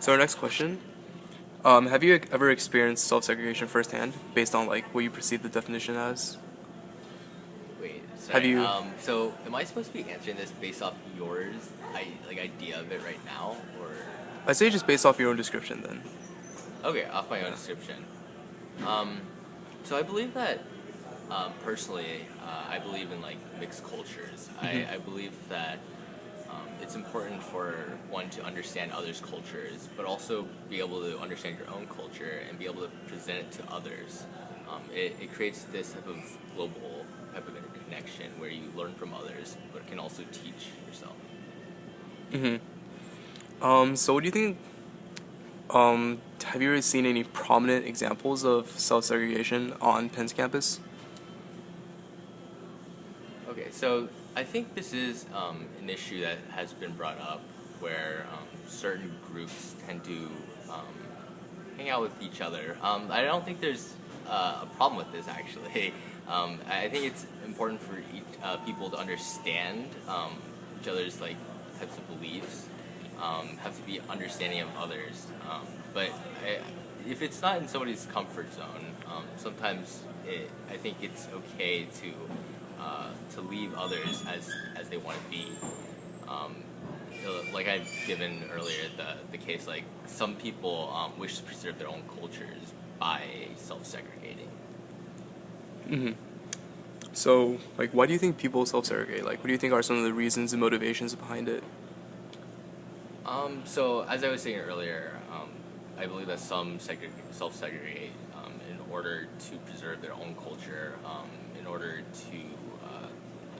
So our next question, have you ever experienced self-segregation firsthand based on like what you perceive the definition as? Wait, Have sorry. you, So am I supposed to be answering this based off yours, idea of it right now, or I'd say just based off your own description then. okay, off my own description? Um, so I believe that personally, I believe in like mixed cultures. Hmm. I believe that it's important for one to understand others' cultures, but also be able to understand your own culture and be able to present it to others. It creates this type of global type of interconnection where you learn from others, but can also teach yourself. Hmm. So what do you think, have you ever seen any prominent examples of self-segregation on Penn's campus? Okay, so I think this is an issue that has been brought up where certain groups tend to um, hang out with each other. I don't think there's a problem with this actually. I think it's important for people to understand each other's like types of beliefs, have to be understanding of others. But if it's not in somebody's comfort zone, sometimes I think it's okay to leave others as they want to be. Um, like I've given earlier, the case like some people wish to preserve their own cultures by self-segregating. Hmm. So, like, why do you think people self-segregate? Like, what do you think are some of the reasons and motivations behind it? So as I was saying earlier, I believe that some self-segregate in order to preserve their own culture, in order to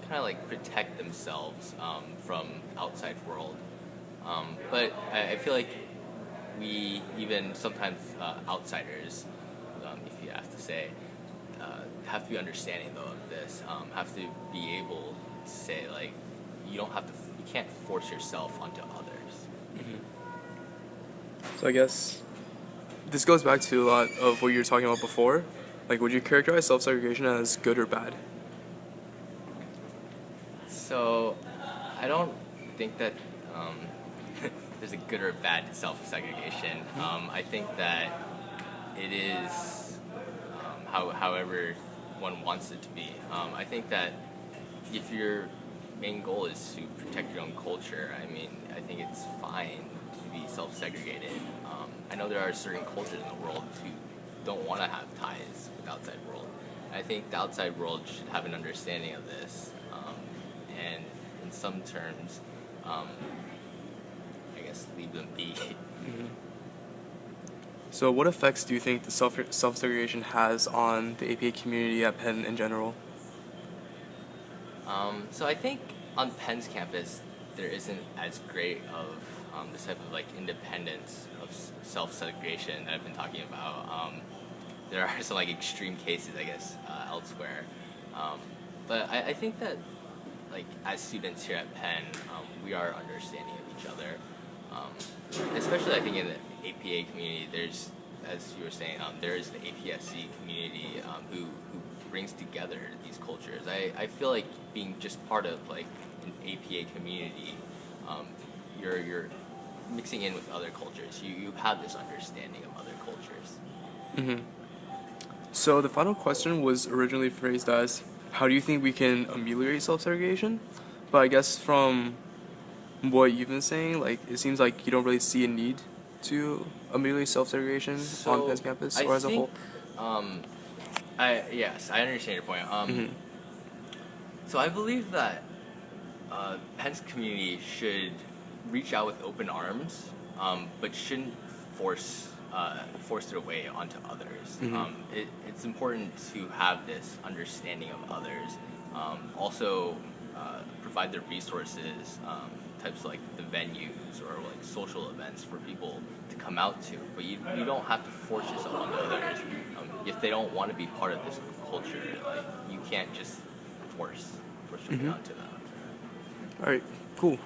kind of like protect themselves from outside world. But I feel like we even sometimes outsiders, if you have to say, have to be understanding though of this. Have to be able to say like you can't force yourself onto others. So I guess this goes back to a lot of what you were talking about before. Like, would you characterize self-segregation as good or bad? So I don't think that um, there's a good or bad self-segregation. I think that it is however one wants it to be. I think that if your main goal is to protect your own culture, I mean, I think it's fine to be self-segregated. I know there are certain cultures in the world who don't want to have ties with the outside world. I think the outside world should have an understanding of this, and in some terms, um, I guess leave them be. Hmm. So, what effects do you think the self-segregation has on the APA community at Penn in general? So I think on Penn's campus, there isn't as great of this type of like independence of self-segregation that I've been talking about. There are some like extreme cases, I guess, elsewhere. But I think that like as students here at Penn, we are understanding of each other. Especially I think in the APA community, there's, as you were saying, there's the APSC community who brings together these cultures. I feel like being just part of like an APA community, you're mixing in with other cultures. You have this understanding of other cultures. Hmm. So, the final question was originally phrased as, how do you think we can ameliorate self-segregation? But I guess from what you've been saying, like, it seems like you don't really see a need to ameliorate self-segregation on Penn's So campus I or as a think, whole. um, yes, I understand your point. Hmm. So I believe that Penn's community should reach out with open arms, but shouldn't force their way onto others. Hmm. It's important to have this understanding of others. Also, provide the resources, types like the venues or like social events for people to come out to. But you don't have to force yourself onto others. If they don't want to be part of this culture, like you can't just force your way Hmm. onto them. All right, cool.